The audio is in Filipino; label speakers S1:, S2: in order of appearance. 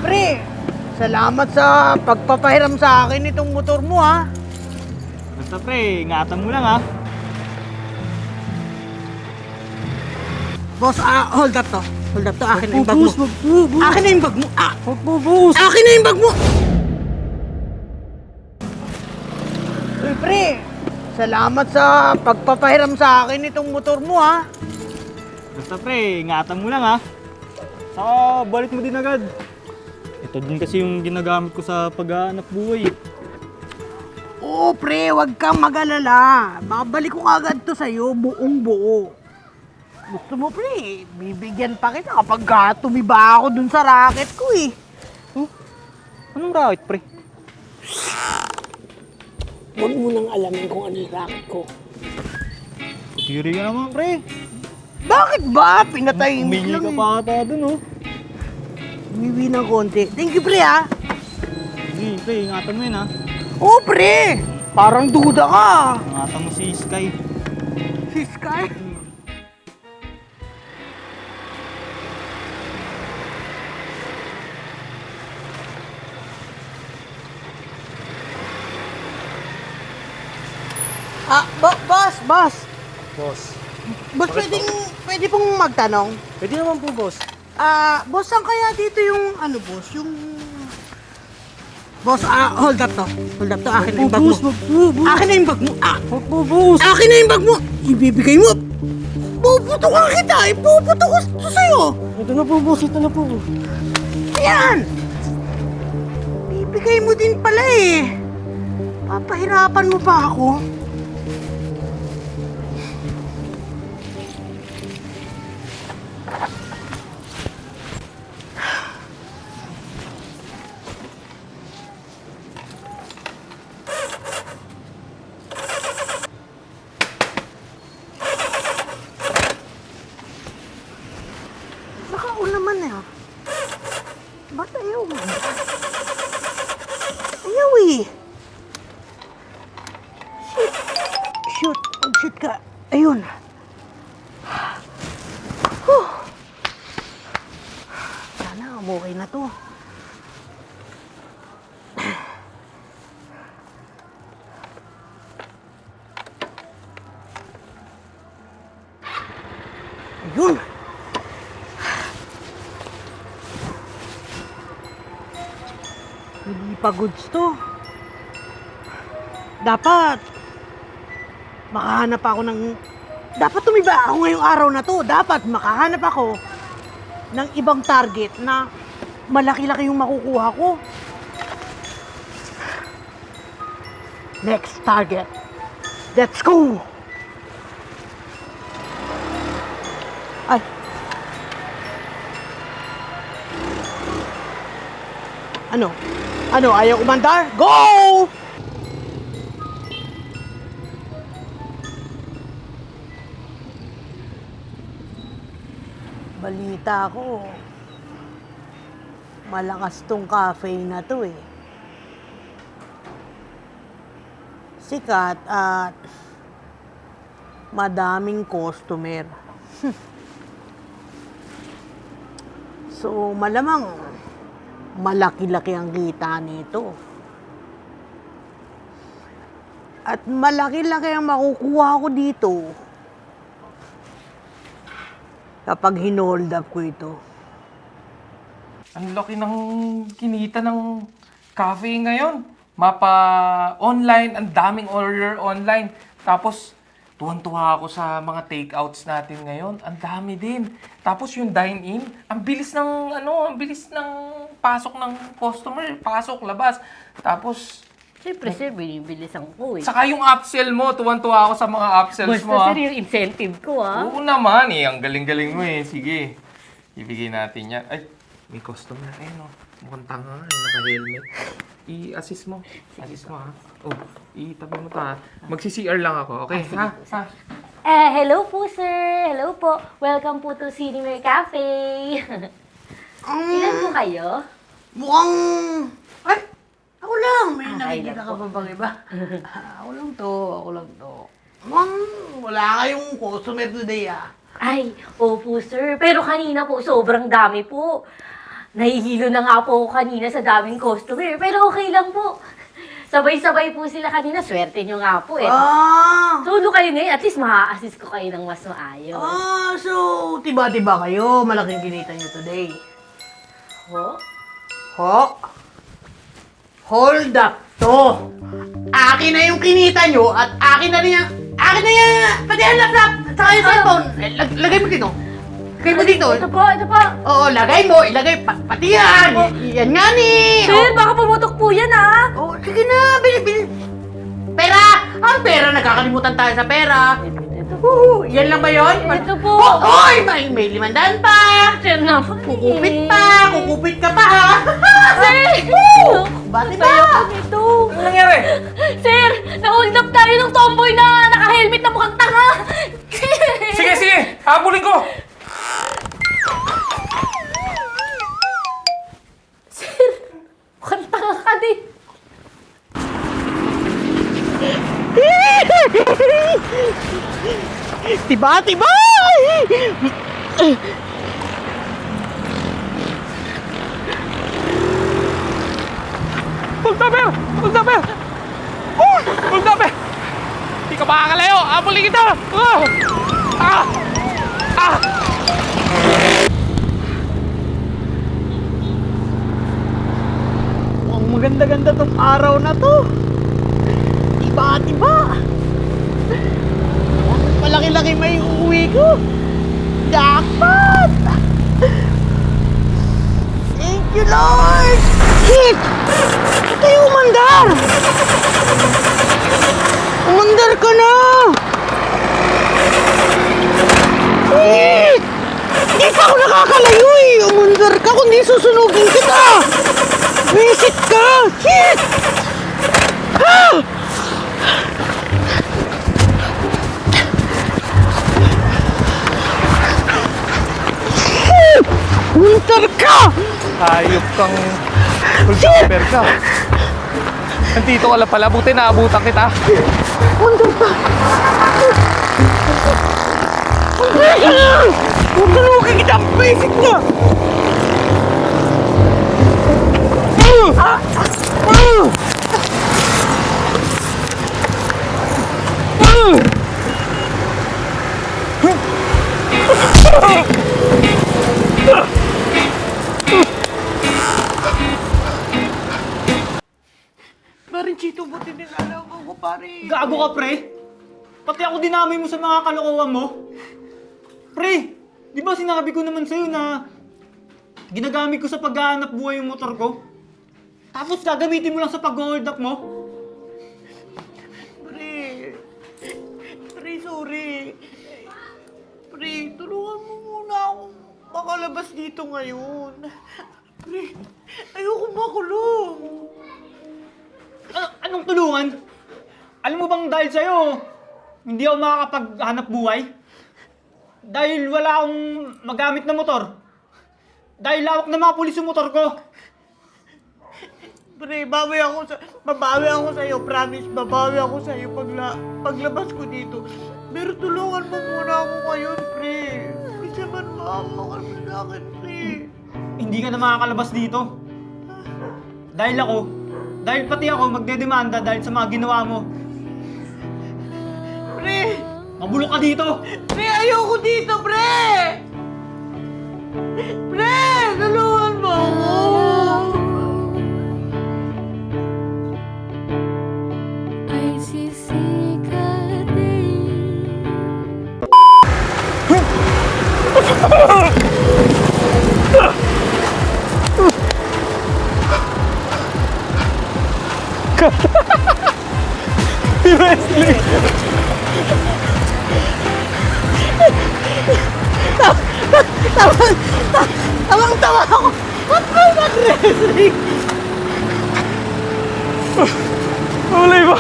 S1: Pre, salamat sa pagpapahiram sa akin itong motor mo ha.
S2: Basta pre, ingatan mo lang ha.
S1: Boss, hold up to. Hold up to, akin na yung bag mo.
S2: Wag po,
S1: Akin na yung bag mo.
S2: Wag po, boss.
S1: Akin na yung bag mo! Uy, pre, salamat sa pagpapahiram sa akin itong motor mo ha.
S2: Basta pre, ingatan mo lang ha. Saka balik mo din agad. Ito din kasi yung ginagamit ko sa paghahanap buhay.
S1: Oo, pre, wag kang mag-alala. Babalik ko agad to sa'yo, buong buo. Gusto mo, pre, bibigyan pa kita kapag tumiba ako dun sa racket ko eh.
S2: Anong racket pre?
S1: Huwag mo nang alamin kung ano yung racket ko.
S2: Putiri ka naman pre.
S1: Bakit ba? Pinatahimik
S2: Humingi
S1: lang
S2: ka
S1: eh.
S2: pa ata dun oh.
S1: Umiwi ng konti. Thank you, pre, ha?
S2: Sige pre, ingatan mo yun ha.
S1: Oo, pre! Parang duda ka.
S2: Ingatan mo si Sky.
S1: Si Sky? Boss!
S2: Boss.
S1: Boss, pwede pong magtanong?
S2: Pwede naman po boss.
S1: Boss, saan kaya dito yung, boss, yung... Boss, hold up to. Hold up to, akin na yung bag mo.
S2: Wag po.
S1: Akin na yung bag mo.
S2: Wag po boss.
S1: Akin na yung bag mo. Ibibigay mo. Puputukan kita. Ipuputok ko to sa'yo.
S2: Ito na po boss, ito na po.
S1: Ayan. Bibigay mo din pala eh. Papahirapan mo pa ako. Nakaon naman eh. Ba't ayaw mo? Ayaw eh. Shoot. Mag-shoot ka. Ayun. Huh. Sana okay na to. Ayun. Hindi pa goods to. Dapat makahanap ako ng... Dapat tumiba ako ngayong araw na to. Dapat makahanap ako ng ibang target na malaki-laki yung makukuha ko. Next target. Let's go! Ay. Ano? Ayaw umandar? Go! Balita ko, malakas tong cafe na to eh. Sikat at madaming customer. So, malamang malaki-laki ang kita nito. At malaki-laki ang makukuha ko dito kapag hinold up ko ito.
S3: Ang laki ng kinita ng cafe ngayon. Mapa online, ang daming order online. Tapos, tuwan-tuwa ako sa mga takeouts natin ngayon. Ang dami din. Tapos yung dine-in, ang bilis ng pasok ng customer. Pasok, labas. Tapos,
S4: Siyempre, sir, binibilisan ko eh.
S3: saka yung upsell mo, tuwan-tuwa ako sa mga upsells
S4: Basta,
S3: mo.
S4: sir, yung incentive ko, ha?
S3: Oo naman eh, ang galing-galing mo eh. Sige, ibigay natin yan. Ay, may customer. Ayun o, mukhang tanga nga eh, naka-helmet. I-assist mo. Assist mo ha. Oh, itabi mo ta. Magsi-CR lang ako, okay? Ha?
S4: Hello po, sir. Hello po. Welcome po to Cinemer Cafe. Ilan po kayo?
S1: Mukhang... Ay! Ako lang! May
S4: Ay,
S1: nakikita ka
S4: lang po.
S1: pa bang iba? Ako lang to. Mukhang wala kayong customer today ah.
S4: Ay, opo, sir. Pero kanina po, sobrang dami po. Nahihilo na nga po ako kanina sa daming customer. Pero okay lang po. Sabay-sabay po sila kanina. Swerte nyo nga po eh. Tulo kayo ngayon. At least ma-assist ko kayo ng mas maayos.
S1: So, tiba-tiba kayo. Malaking kinita nyo today.
S4: Ho?
S1: Ho? Hold up to. Akin na yung kinita nyo at akin na rin yung... Akin na yung... Pati ang laptop! Saka yung cellphone. Lagay mo dito. Lagay mo dito.
S4: Ito po, ito po.
S1: Oo, lagay mo. Ilagay. Pati yan. Yan nga ni.
S4: Sir, baka pumutok po yan ah.
S1: Oh, sige na. Bili. Pera! Ang pera. Nakakalimutan tayo sa pera. Yan lang ba yun?
S4: Ito po.
S1: Oy! May 500 pa.
S4: Sir naman
S1: Kukupit pa. Kukupit ka pa ha.
S4: Sir!
S1: Bati
S4: Tayo
S1: ba?
S4: po nito.
S3: Ano nangyari?
S4: Sir, na-hold up tayo ng tomboy na naka-helmet na mukhang tanga.
S3: Sige! Habulin ko!
S4: Sir, mukhang tanga ka din.
S1: Tiba!
S3: Buldaber! Buldaber! Di ka makakalayo! Habulin kita!
S1: Ang maganda-ganda tong araw na to. Tiba. Malaki-laki may uuwi ko. Jackpot! Thank you, Lord! Shit! Ito yung umandar! Umandar ka na! Shit! Hindi pa ako nakakalayo eh! Umandar ka kundi susunugin kita! Visit ka! Shit! Ah! Umandar ka!
S3: Hayop kang Buldaber ka. Nandito ka lang pala. Buti naabutan kita.
S1: Umandar ka! Umandar ka na! Susunugin kita! Visit ka! Parin Chito, buti din alam ko, pare.
S2: Gago ka, pre! Pati ako dinamay mo sa mga kalokohan mo. Pre, di ba sinabi ko naman sa'yo na ginagamit ko sa paghahanap buhay yung motor ko? Tapos gagamitin mo lang sa pag-hold up mo?
S1: Pre, sorry. Pre, tulungan mo muna akong makalabas dito ngayon. Pre, ayoko makulong.
S2: Anong tulungan? Alam mo bang dahil sa'yo, hindi ako makakapaghanap buhay? Dahil wala akong magamit na motor? Dahil lawak na mga pulis yung motor ko?
S1: Pre, babawi ako sa'yo, promise, babawi ako sa'yo paglabas ko dito. Pero tulungan mo muna ako ngayon, pre. Kasi man maawa ka naman sa akin, pre.
S2: Hindi ka na makakalabas dito. Dahil pati ako magdedemanda dahil sa mga ginawa mo.
S1: Pre!
S2: Mabulok ka dito!
S1: Pre, ayoko dito, pre! Pre, tulungan mo ako!
S5: Ay sisikat din.
S1: Tawang-tawa ako! Ba't ba nag-wrestling?
S3: Ulay ba?